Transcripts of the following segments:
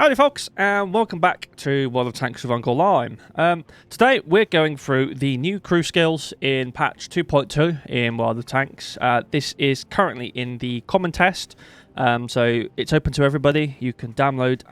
Howdy folks, and welcome back to World of Tanks with Uncle Lime. Today we're going through the new crew skills in patch 2.2 in World of Tanks. This is currently in the common test, so it's open to everybody. You can download,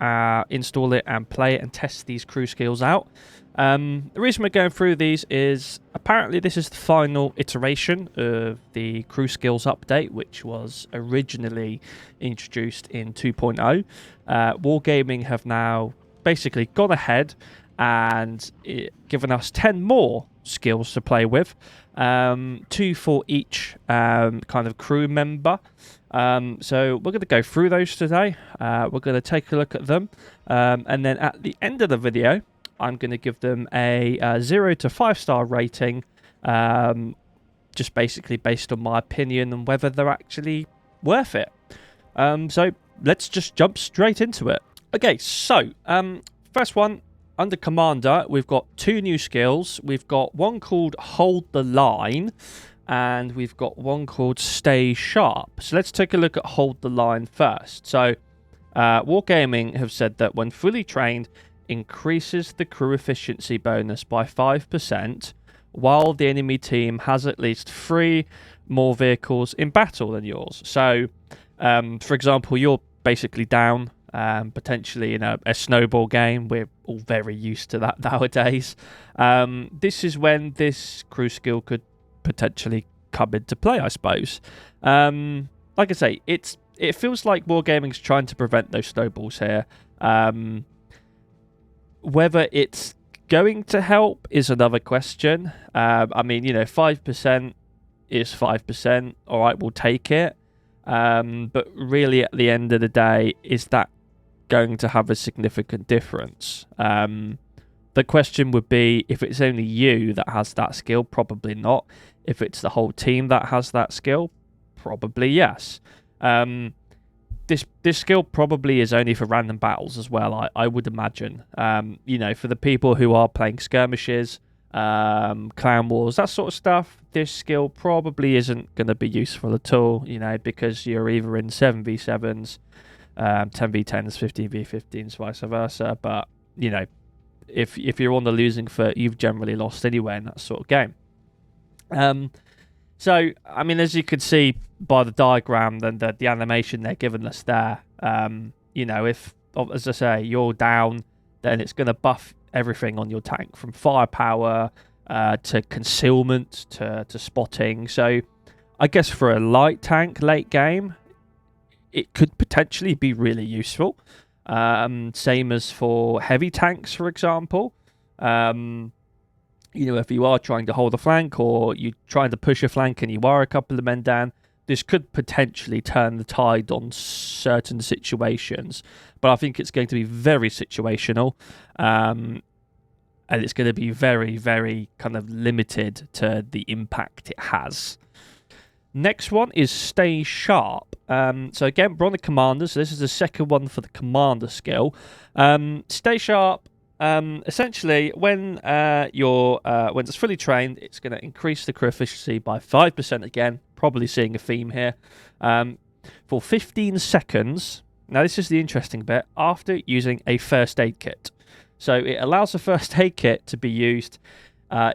install it, and play it and test these crew skills out. The reason we're going through these is apparently this is the final iteration of the crew skills update, which was originally introduced in 2.0. Wargaming have now basically gone ahead and given us 10 more skills to play with, 2 for each kind of crew member. So we're going to go through those today. We're going to take a look at them, and then at the end of the video I'm going to give them a 0 to 5-star rating, just basically based on my opinion and whether they're actually worth it. So let's just jump straight into it. Okay, so first one, under Commander, we've got 2 new skills. We've got one called Hold the Line, and we've got one called Stay Sharp. So let's take a look at Hold the Line first. So Wargaming have said that when fully trained, increases the crew efficiency bonus by 5% while the enemy team has at least 3 more vehicles in battle than yours. So, for example, you're basically down, potentially in a snowball game. We're all very used to that nowadays. This is when this crew skill could potentially come into play, I suppose. Like I say, it feels like Wargaming's trying to prevent those snowballs here. Whether it's going to help is another question. I mean, 5% is 5%. All right, we'll take it. But really, at the end of the day, is that going to have a significant difference? The question would be, if it's only you that has that skill, probably not. If it's the whole team that has that skill, probably yes. This skill probably is only for random battles as well, I would imagine. For the people who are playing skirmishes, clan wars, that sort of stuff, this skill probably isn't going to be useful at all, because you're either in 7v7s, 10v10s, 15v15s, vice versa. But, if you're on the losing foot, you've generally lost anyway in that sort of game. So, I mean, as you can see by the diagram and the animation they're giving us there, if, as I say, you're down, then it's going to buff everything on your tank, from firepower to concealment to spotting. So, I guess for a light tank late game, it could potentially be really useful. Same as for heavy tanks, for example. If you are trying to hold a flank or you're trying to push a flank and you are a couple of men down, this could potentially turn the tide on certain situations. But I think it's going to be very situational. And it's going to be very, very kind of limited to the impact it has. Next one is Stay Sharp. So again, we're on the Commander. So this is the second one for the Commander skill. Stay Sharp. Essentially, when it's fully trained, it's going to increase the crew efficiency by 5% again, probably seeing a theme here, for 15 seconds. Now, this is the interesting bit, after using a first aid kit. So it allows the first aid kit to be used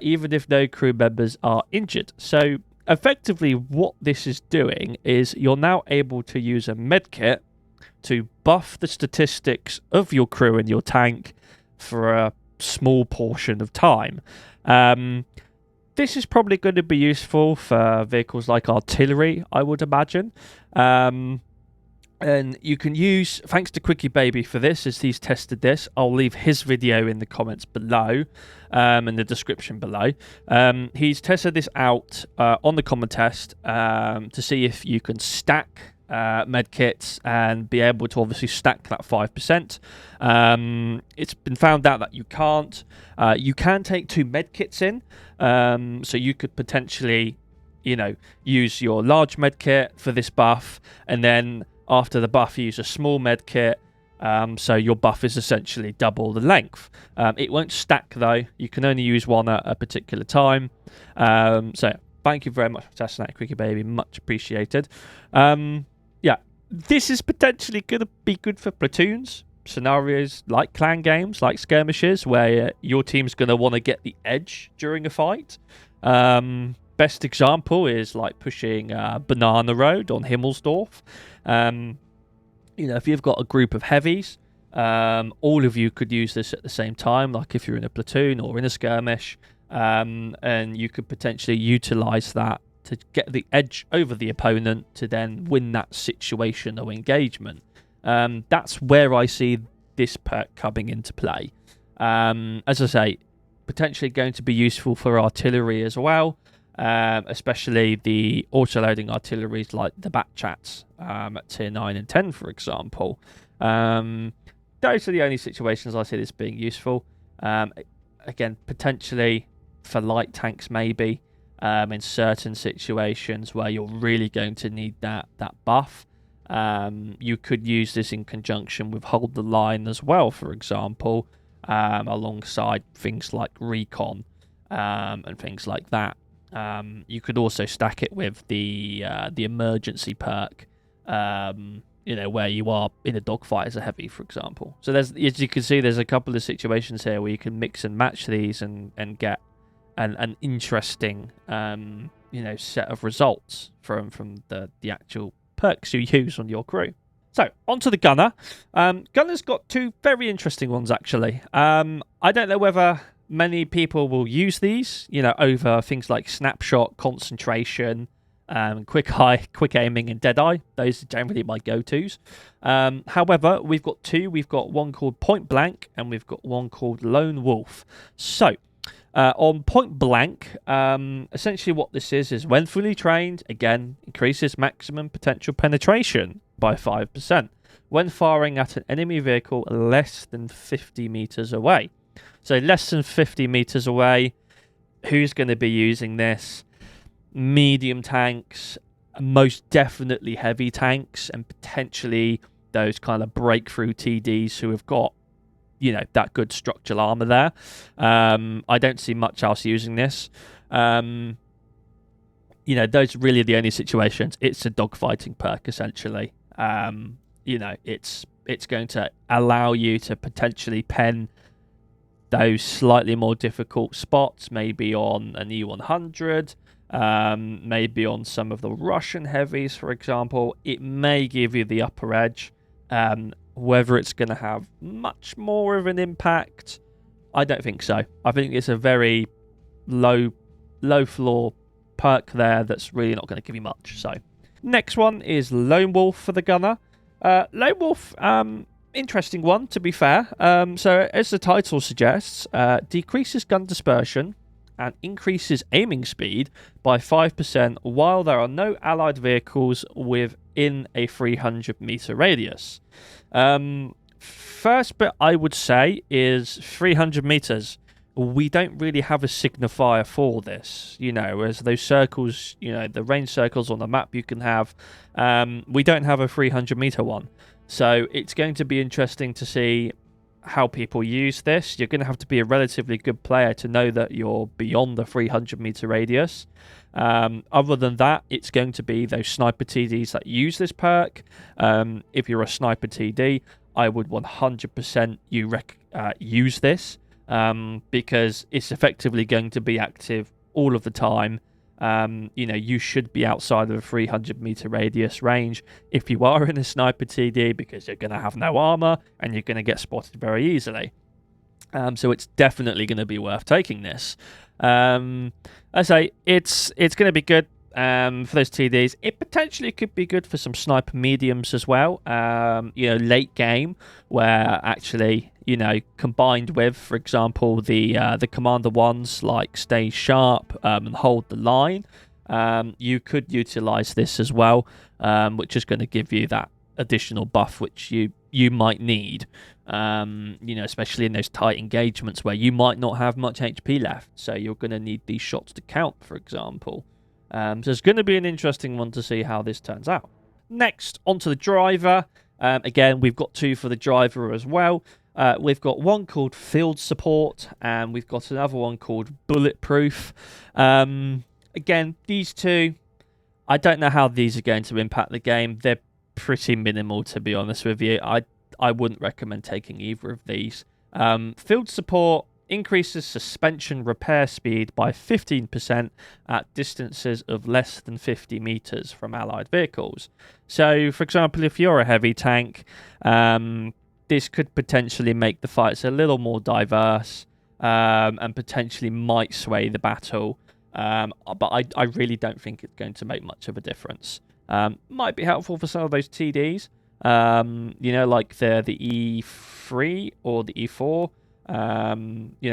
even if no crew members are injured. So effectively, what this is doing is you're now able to use a med kit to buff the statistics of your crew and your tank for a small portion of time. This is probably going to be useful for vehicles like artillery, I would imagine. And you can use, thanks to Quickie Baby for this, as he's tested this. I'll leave his video in the comments below, in the description below. He's tested this out on the common test to see if you can stack medkits and be able to obviously stack that 5%. It's been found out that you can't. You can take 2 medkits in, so you could potentially, use your large medkit for this buff, and then after the buff, you use a small medkit. So your buff is essentially double the length. It won't stack though. You can only use one at a particular time. So thank you very much for testing that, Quickie Baby. Much appreciated. Yeah, this is potentially going to be good for platoons. scenarios like clan games, like skirmishes, where your team's going to want to get the edge during a fight. Best example is like pushing Banana Road on Himmelsdorf. If you've got a group of heavies, all of you could use this at the same time, like if you're in a platoon or in a skirmish, and you could potentially utilize that to get the edge over the opponent to then win that situational engagement. That's where I see this perk coming into play. As I say, potentially going to be useful for artillery as well, especially the auto-loading artilleries like the bat chats at tier 9 and 10, for example. Those are the only situations I see this being useful. Again, potentially for light tanks maybe, in certain situations where you're really going to need that buff. You could use this in conjunction with Hold the Line as well, for example, alongside things like Recon and things like that. You could also stack it with the emergency perk, where you are in a dogfight as a heavy, for example. So as you can see, there's a couple of situations here where you can mix and match these and get an interesting set of results from the actual perks you use on your crew. So, onto the gunner. Gunner's got two very interesting ones, actually. I don't know whether many people will use these, over things like snapshot, concentration, quick eye, quick aiming, and dead eye. Those are generally my go-tos. However, we've got two. We've got one called Point Blank, and we've got one called Lone Wolf. So, on Point Blank, essentially what this is when fully trained, again, increases maximum potential penetration by 5% when firing at an enemy vehicle less than 50 meters away. So less than 50 meters away, who's going to be using this? Medium tanks, most definitely heavy tanks, and potentially those kind of breakthrough TDs who have got that good structural armor there. I don't see much else using this. Those are really the only situations. It's a dogfighting perk, essentially. It's going to allow you to potentially pen those slightly more difficult spots, maybe on an E100, maybe on some of the Russian heavies, for example. It may give you the upper edge. Whether it's going to have much more of an impact, I don't think so. I think it's a very low floor perk there that's really not going to give you much. So, next one is Lone Wolf for the gunner. Lone Wolf, interesting one, to be fair. So, as the title suggests, decreases gun dispersion and increases aiming speed by 5% while there are no allied vehicles within a 300 meter radius. First bit I would say is 300 meters. We don't really have a signifier for this, as those circles, the range circles on the map you can have. We don't have a 300 meter one. So it's going to be interesting to see how people use this. You're going to have to be a relatively good player to know that you're beyond the 300 meter radius. Other than that, it's going to be those sniper TDs that use this perk. If you're a sniper TD, I would 100% use this, because it's effectively going to be active all of the time. You should be outside of a 300 meter radius range if you are in a sniper TD, because you're going to have no armor and you're going to get spotted very easily. So it's definitely going to be worth taking this. I say it's going to be good for those TDs. It potentially could be good for some sniper mediums as well. Late game, where actually combined with, for example, the commander ones like Stay Sharp and Hold the Line, you could utilize this as well, which is going to give you that additional buff which you might need. Especially in those tight engagements where you might not have much HP left, so you're going to need these shots to count, for example. So it's going to be an interesting one to see how this turns out. Next, onto the driver. Again, we've got two for the driver as well. We've got one called Field Support, and we've got another one called Bulletproof. Again, these two, I don't know how these are going to impact the game. They're pretty minimal, to be honest with you. I I wouldn't recommend taking either of these. Field support increases suspension repair speed by 15% at distances of less than 50 meters from allied vehicles. So, for example, if you're a heavy tank, this could potentially make the fights a little more diverse, and potentially might sway the battle. But I really don't think it's going to make much of a difference. Might be helpful for some of those TDs, like the E3 or the E4,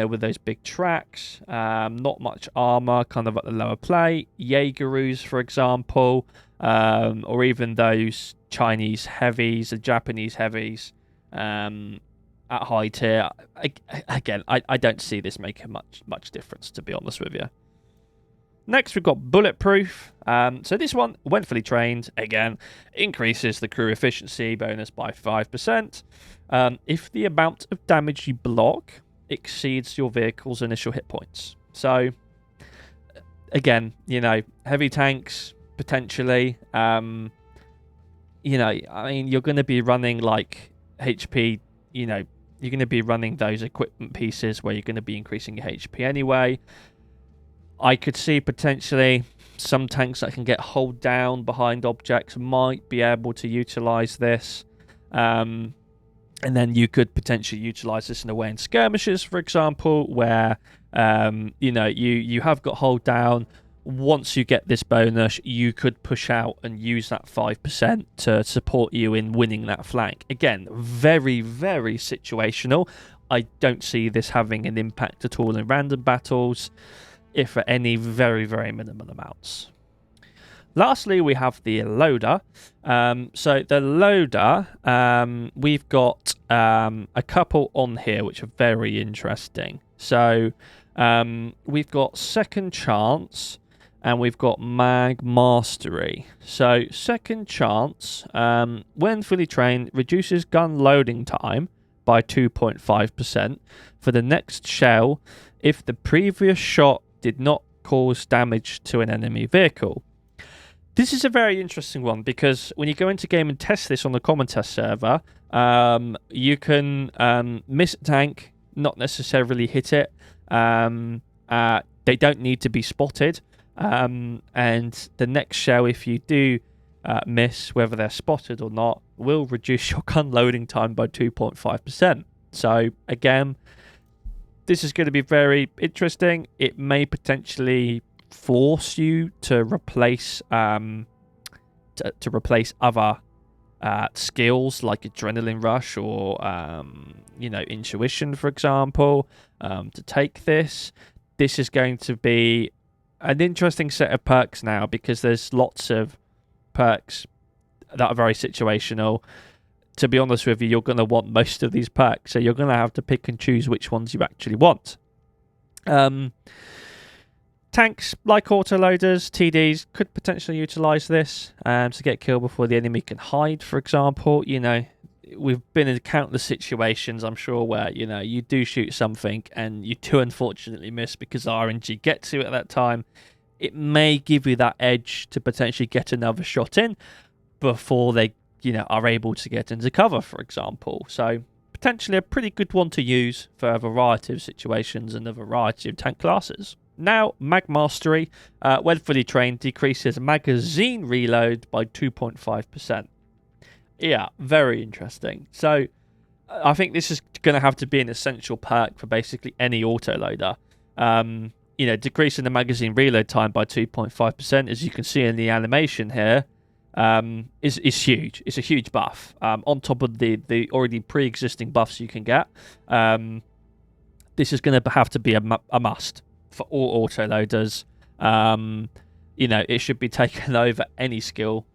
with those big tracks, not much armor, kind of at the lower plate. Jaegerus, for example, or even those Chinese heavies, the Japanese heavies, at high tier. Again, I don't see this making much difference, to be honest with you. Next, we've got Bulletproof. So this one, when fully trained, again, increases the crew efficiency bonus by 5%. If the amount of damage you block exceeds your vehicle's initial hit points. So, again, heavy tanks, potentially. You're going to be running like HP, you're going to be running those equipment pieces where you're going to be increasing your HP anyway. I could see potentially some tanks that can get hold down behind objects might be able to utilize this. And then you could potentially utilize this in a way in skirmishes, for example, where, you have got hold down. Once you get this bonus, you could push out and use that 5% to support you in winning that flank. Again, very, very situational. I don't see this having an impact at all in random battles, if at any very, very minimal amounts. Lastly, we have the loader. So the loader, we've got a couple on here which are very interesting. So we've got Second Chance and we've got Mag Mastery. So Second Chance, when fully trained, reduces gun loading time by 2.5% for the next shell if the previous shot did not cause damage to an enemy vehicle. This is a very interesting one because when you go into game and test this on the common test server, you can miss a tank, not necessarily hit it. They don't need to be spotted. And the next shell, if you do miss, whether they're spotted or not, will reduce your gun loading time by 2.5%. So again, this is going to be very interesting. It may potentially force you to replace to replace other skills like Adrenaline Rush or Intuition, for example, to take this. This is going to be an interesting set of perks now because there's lots of perks that are very situational. To be honest with you, you're going to want most of these perks, so you're going to have to pick and choose which ones you actually want. Tanks, like autoloaders, TDs, could potentially utilize this to get killed before the enemy can hide, for example. We've been in countless situations, I'm sure, where, you do shoot something and you do unfortunately miss because RNG gets you at that time. It may give you that edge to potentially get another shot in before they are able to get into cover, for example. So potentially a pretty good one to use for a variety of situations and a variety of tank classes. Now, Mag Mastery, when fully trained, decreases magazine reload by 2.5%. Yeah, very interesting. So I think this is going to have to be an essential perk for basically any autoloader. Decreasing the magazine reload time by 2.5%, as you can see in the animation here, is huge. It's a huge buff on top of the already pre-existing buffs you can get. This is going to have to be a must for all autoloaders. It should be taken over any skill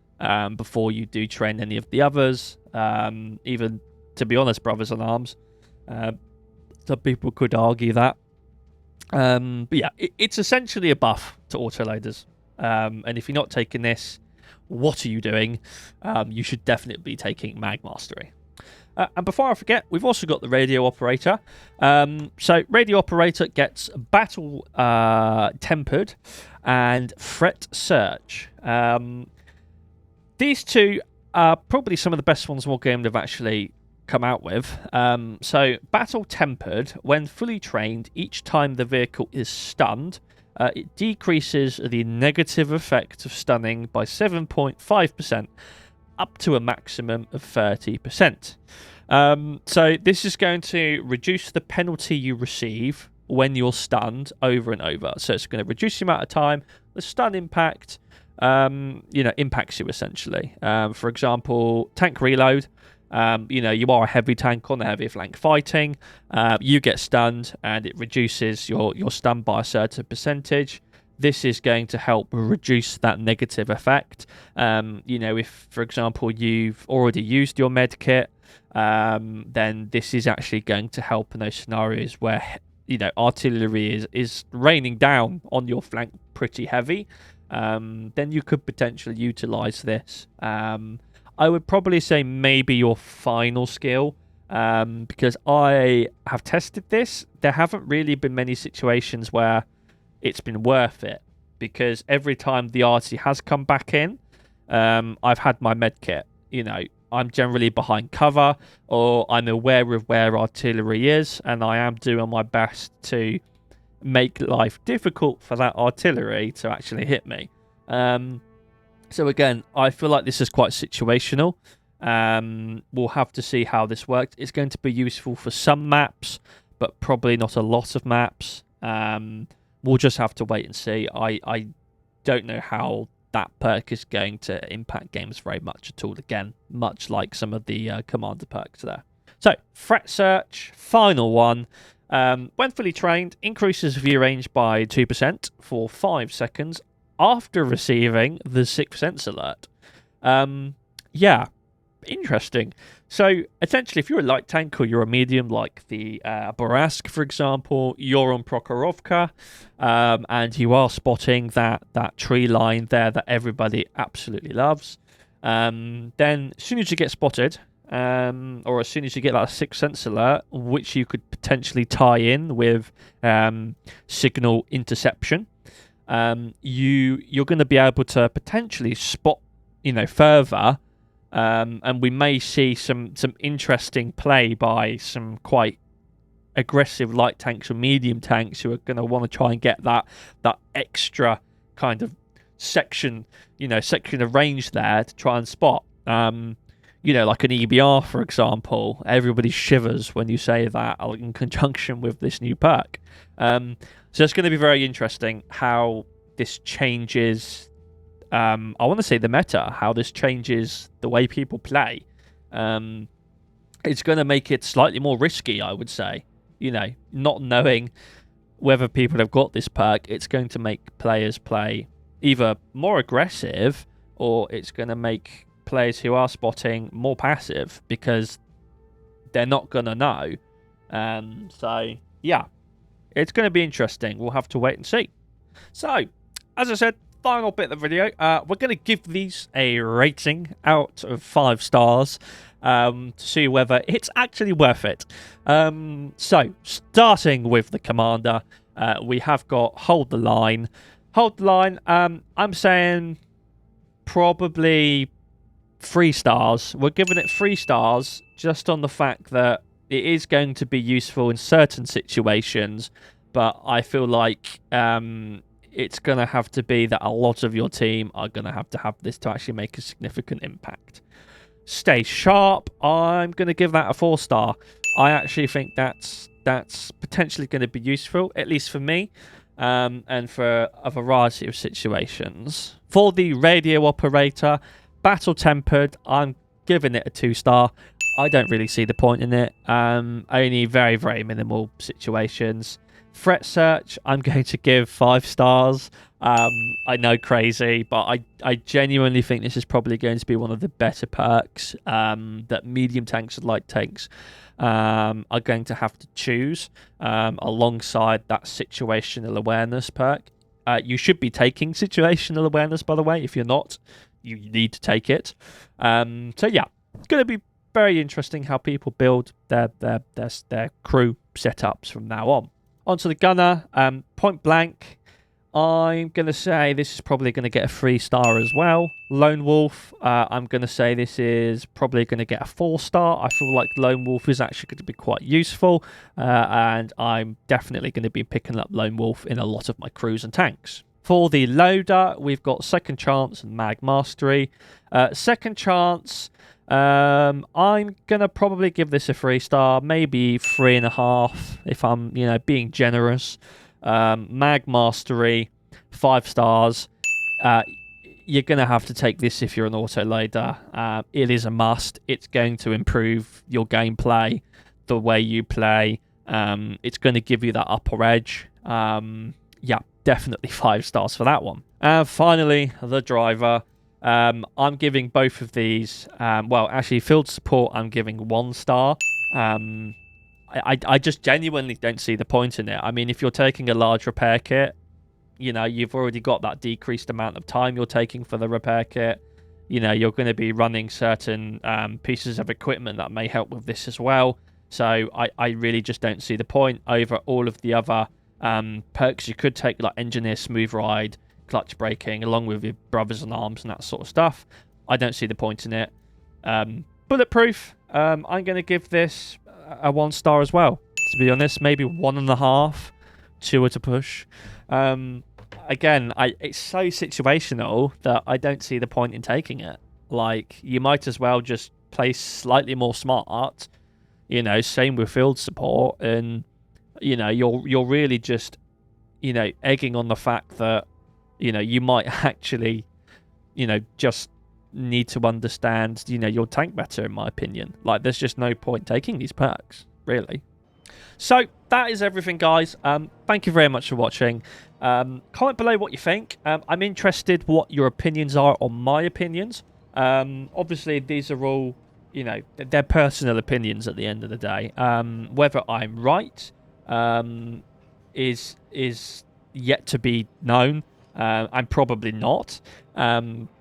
before you do train any of the others. Even, to be honest, Brothers in Arms, some people could argue that. But yeah, it's essentially a buff to autoloaders. And if you're not taking this, what are you doing? You should definitely be taking Mag Mastery. And before I forget, we've also got the Radio Operator. So Radio Operator gets Battle Tempered and Threat Search. These two are probably some of the best ones Wargaming have actually come out with. So, battle tempered, when fully trained, each time the vehicle is stunned, it decreases the negative effect of stunning by 7.5%, up to a maximum of 30%. So this is going to reduce the penalty you receive when you're stunned over and over. So it's going to reduce the amount of time the stun impact, impacts you essentially. For example, tank reload. You are a heavy tank on the heavy flank fighting. You get stunned, and it reduces your stun by a certain percentage. This is going to help reduce that negative effect. If, for example, you've already used your med kit, then this is actually going to help in those scenarios where artillery is raining down on your flank pretty heavy. Then you could potentially utilize this. I would probably say maybe your final skill, because I have tested this. There haven't really been many situations where it's been worth it, because every time the arty has come back in, I've had my med kit. I'm generally behind cover, or I'm aware of where artillery is, and I am doing my best to make life difficult for that artillery to actually hit me. So again, I feel like this is quite situational. We'll have to see how this works. It's going to be useful for some maps, but probably not a lot of maps. We'll just have to wait and see. I don't know how that perk is going to impact games very much at all. Again, much like some of the commander perks there. So, threat search, final one. When fully trained, increases view range by 2% for 5 seconds after receiving the Sixth Sense alert. Interesting. So, essentially, if you're a light tank or you're a medium, like the Borask, for example, you're on Prokhorovka, and you are spotting that tree line there that everybody absolutely loves. Then, as soon as you get spotted, or as soon as you get that Sixth Sense alert, which you could potentially tie in with signal interception, you're going to be able to potentially spot, further. And we may see some interesting play by some quite aggressive light tanks or medium tanks who are going to want to try and get that extra kind of section of range there to try and spot. Like an EBR, for example. Everybody shivers when you say that in conjunction with this new perk. So it's going to be very interesting how this changes. I want to say the meta, how this changes the way people play. It's going to make it slightly more risky, I would say. Not knowing whether people have got this perk, it's going to make players play either more aggressive, or it's going to make players who are spotting more passive, because they're not going to know. So, yeah, it's going to be interesting. We'll have to wait and see. So, as I said, final bit of the video, we're going to give these a rating out of 5 stars to see whether it's actually worth it. So, starting with the commander, we have got Hold the Line. Hold the Line, I'm saying probably 3 stars. We're giving it 3 stars just on the fact that it is going to be useful in certain situations, but I feel like it's going to have to be that a lot of your team are going to have this to actually make a significant impact. Stay Sharp, I'm going to give that a 4 star. I actually think that's potentially going to be useful, at least for me, and for a variety of situations. For the Radio Operator, Battle Tempered, I'm giving it a 2 star. I don't really see the point in it. Only very, very minimal situations. Threat Search, I'm going to give 5 stars. I know, crazy, but I genuinely think this is probably going to be one of the better perks that medium tanks and light tanks are going to have to choose alongside that situational awareness perk. You should be taking situational awareness, by the way. If you're not, you need to take it. So yeah, it's going to be very interesting how people build their crew setups from now on. Onto the gunner, point blank, I'm going to say this is probably going to get a 3-star as well. Lone Wolf, I'm going to say this is probably going to get a 4-star. I feel like Lone Wolf is actually going to be quite useful, and I'm definitely going to be picking up Lone Wolf in a lot of my crews and tanks. For the loader, we've got Second Chance and Mag Mastery. Second Chance, I'm going to probably give this a 3-star, maybe 3.5 if I'm, being generous. Mag Mastery, 5 stars. You're going to have to take this if you're an auto loader. It is a must. It's going to improve your gameplay, the way you play. It's going to give you that upper edge. Yeah, definitely 5 stars for that one. And finally, the driver. I'm giving both of these, well, actually, field support, I'm giving 1 star. I just genuinely don't see the point in it. I mean, if you're taking a large repair kit, you've already got that decreased amount of time you're taking for the repair kit. You're going to be running certain pieces of equipment that may help with this as well. So I really just don't see the point over all of the other perks you could take, like Engineer Smooth Ride, Clutch Braking, along with your Brothers in Arms and that sort of stuff. I don't see the point in it. Bulletproof, I'm going to give this a 1 star as well, to be honest. Maybe 1.5, 2 to push. Again, it's so situational that I don't see the point in taking it. Like, you might as well just play slightly more smart, same with field support, and you're really just egging on the fact that you might actually just need to understand your tank better, in my opinion. Like, there's just no point taking these perks, really. So that is everything, guys. Thank you very much for watching. Comment below what you think. I'm interested what your opinions are on my opinions. Obviously these are all they're personal opinions at the end of the day. Whether I'm right is yet to be known. I'm probably not.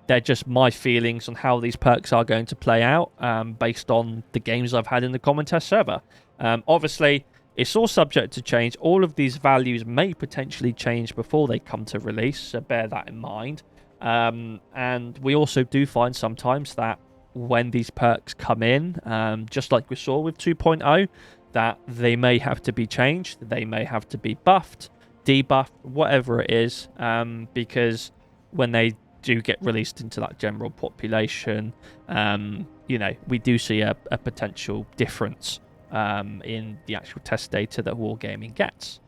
They're just my feelings on how these perks are going to play out, based on the games I've had in the common test server. Obviously, it's all subject to change. All of these values may potentially change before they come to release, so bear that in mind. And we also do find sometimes that when these perks come in, just like we saw with 2.0, that they may have to be changed, they may have to be buffed, debuffed, whatever it is, because when they do get released into that general population, we do see a potential difference in the actual test data that Wargaming gets.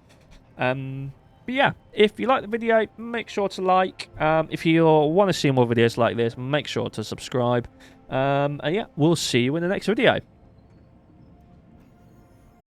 But yeah, if you like the video, make sure to like. If you want to see more videos like this, make sure to subscribe. And yeah, we'll see you in the next video.